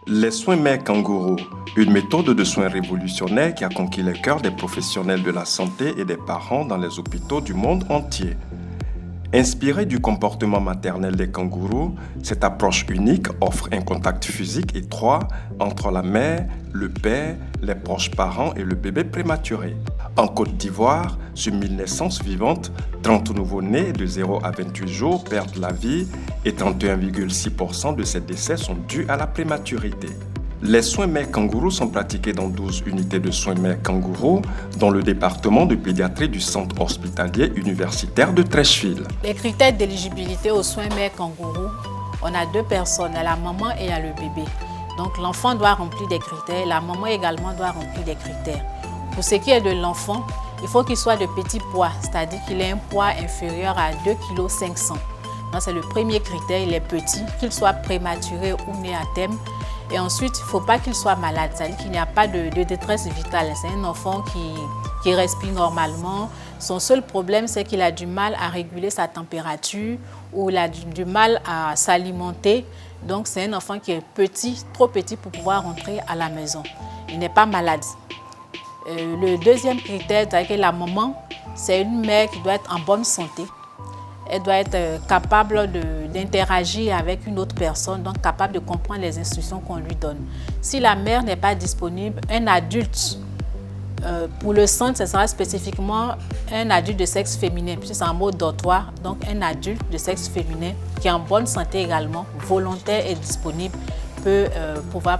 Les soins mères kangourous, une méthode de soins révolutionnaire qui a conquis les cœurs des professionnels de la santé et des parents dans les hôpitaux du monde entier. Inspirée du comportement maternel des kangourous, cette approche unique offre un contact physique étroit entre la mère, le père, les proches parents et le bébé prématuré. En Côte d'Ivoire, sur 1000 naissances vivantes, 30 nouveau-nés de 0 à 28 jours perdent la vie et 31,6% de ces décès sont dus à la prématurité. Les soins mères kangourous sont pratiqués dans 12 unités de soins mères kangourous dans le département de pédiatrie du centre hospitalier universitaire de Treichville. Les critères d'éligibilité aux soins mères kangourous, on a 2 personnes, la maman et le bébé. Donc l'enfant doit remplir des critères, la maman également doit remplir des critères. Pour ce qui est de l'enfant, il faut qu'il soit de petit poids, c'est-à-dire qu'il ait un poids inférieur à 2,5 kg. C'est le premier critère, il est petit, qu'il soit prématuré ou né à terme. Et ensuite, il ne faut pas qu'il soit malade, c'est-à-dire qu'il n'y a pas de détresse vitale. C'est un enfant qui respire normalement. Son seul problème, c'est qu'il a du mal à réguler sa température ou il a du mal à s'alimenter. Donc, c'est un enfant qui est petit, trop petit pour pouvoir rentrer à la maison. Il n'est pas malade. Le deuxième critère, c'est que la maman, c'est une mère qui doit être en bonne santé. Elle doit être capable d'interagir avec une autre personne, donc capable de comprendre les instructions qu'on lui donne. Si la mère n'est pas disponible, un adulte, pour le centre, ce sera spécifiquement un adulte de sexe féminin, puisque c'est un mot dortoir, donc un adulte de sexe féminin qui est en bonne santé également, volontaire et disponible, peut pouvoir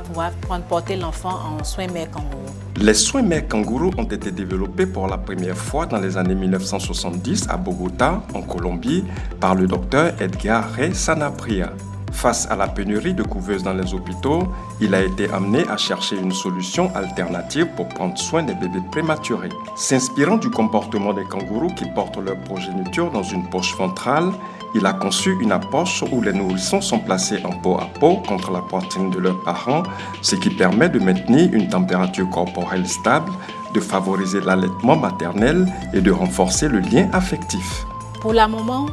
porter l'enfant en soins mères kangourous. Les soins mères kangourous ont été développés pour la première fois dans les années 1970 à Bogota, en Colombie, par le docteur Edgar Rey Sanabria. Face à la pénurie de couveuses dans les hôpitaux, il a été amené à chercher une solution alternative pour prendre soin des bébés prématurés. S'inspirant du comportement des kangourous qui portent leur progéniture dans une poche ventrale, il a conçu une approche où les nourrissons sont placés en peau à peau contre la poitrine de leurs parents, ce qui permet de maintenir une température corporelle stable, de favoriser l'allaitement maternel et de renforcer le lien affectif. Pour la maman,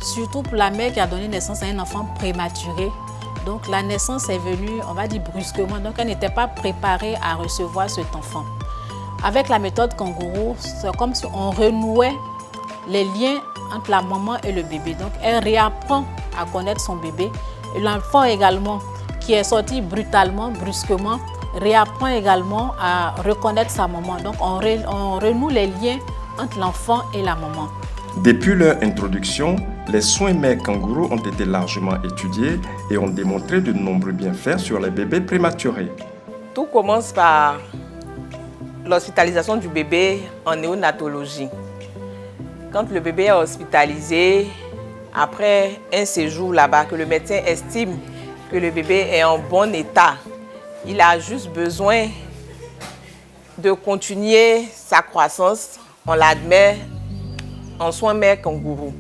surtout pour la mère qui a donné naissance à un enfant prématuré, donc la naissance est venue, on va dire brusquement, donc elle n'était pas préparée à recevoir cet enfant. Avec la méthode kangourou, c'est comme si on renouait les liens entre la maman et le bébé. Donc elle réapprend à connaître son bébé. Et l'enfant également, qui est sorti brutalement, brusquement, réapprend également à reconnaître sa maman. Donc on renoue les liens entre l'enfant et la maman. Depuis leur introduction, les soins mères kangourous ont été largement étudiés et ont démontré de nombreux bienfaits sur les bébés prématurés. Tout commence par l'hospitalisation du bébé en néonatologie. Quand le bébé est hospitalisé, après un séjour là-bas, que le médecin estime que le bébé est en bon état, il a juste besoin de continuer sa croissance. On l'admet en soins mères kangourous.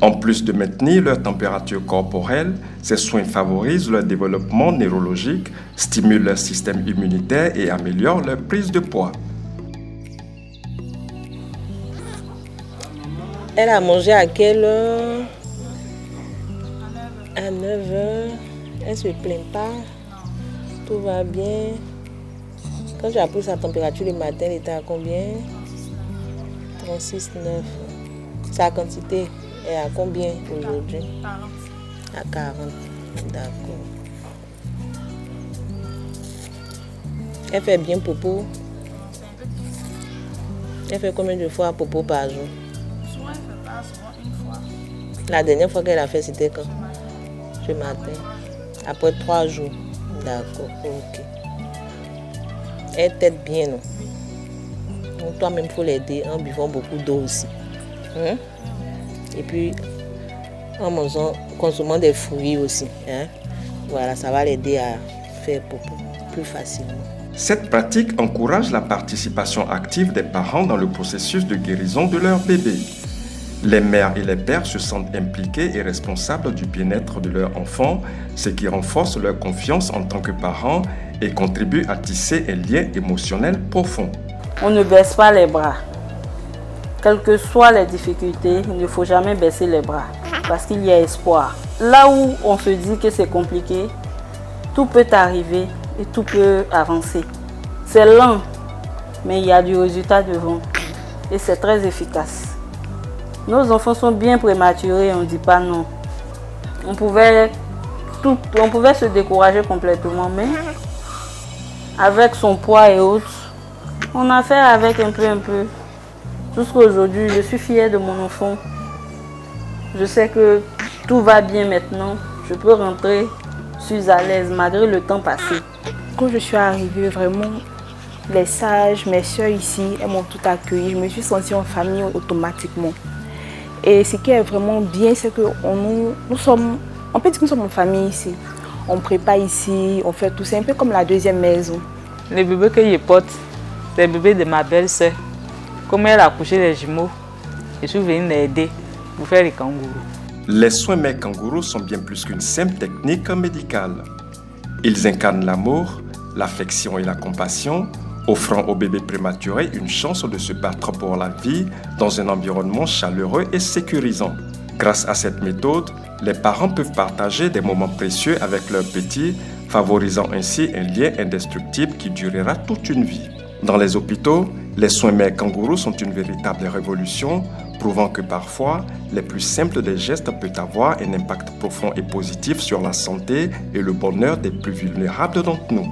En plus de maintenir leur température corporelle, ces soins favorisent leur développement neurologique, stimulent leur système immunitaire et améliorent leur prise de poids. Elle a mangé à quelle heure? À 9 h. Elle ne se plaint pas. Tout va bien. Quand j'ai appris sa température le matin, elle était à combien? 36,9. Sa quantité est à combien aujourd'hui? À 40. D'accord. Elle fait bien popo. Elle fait combien de fois popo par jour? La dernière fois qu'elle a fait, c'était quand? Ce matin. Après 3 jours. D'accord, ok. Elle t'aide bien, non? Donc toi-même, il faut l'aider en buvant beaucoup d'eau aussi. Et puis, en mangeant, consommant des fruits aussi. Voilà, ça va l'aider à faire popo plus facilement. Cette pratique encourage la participation active des parents dans le processus de guérison de leur bébé. Les mères et les pères se sentent impliqués et responsables du bien-être de leur enfant, ce qui renforce leur confiance en tant que parents et contribue à tisser un lien émotionnel profond. On ne baisse pas les bras. Quelles que soient les difficultés, il ne faut jamais baisser les bras parce qu'il y a espoir. Là où on se dit que c'est compliqué, Tout peut arriver et tout peut avancer. C'est lent, mais il y a du résultat devant. Et c'est très efficace. Nos enfants sont bien prématurés, on ne dit pas non. On pouvait se décourager complètement, mais avec son poids et autres, on a fait avec un peu. Jusqu'à aujourd'hui, je suis fière de mon enfant. Je sais que tout va bien maintenant. Je peux rentrer, je suis à l'aise malgré le temps passé. Quand je suis arrivée, vraiment, les sages, mes soeurs ici, elles m'ont tout accueilli. Je me suis sentie en famille automatiquement. Et ce qui est vraiment bien, c'est que nous sommes en famille ici. On prépare ici, on fait tout. C'est un peu comme la deuxième maison. Les bébés que je porte, c'est les bébés de ma belle-sœur. Comme elle a accouché les jumeaux, je suis venue l'aider pour faire les kangourous. Les soins mère kangourou sont bien plus qu'une simple technique médicale. Ils incarnent l'amour, l'affection et la compassion, offrant au bébé prématuré une chance de se battre pour la vie dans un environnement chaleureux et sécurisant. Grâce à cette méthode, les parents peuvent partager des moments précieux avec leurs petits, favorisant ainsi un lien indestructible qui durera toute une vie. Dans les hôpitaux, les soins mère kangourou sont une véritable révolution, prouvant que parfois, les plus simples des gestes peuvent avoir un impact profond et positif sur la santé et le bonheur des plus vulnérables d'entre nous.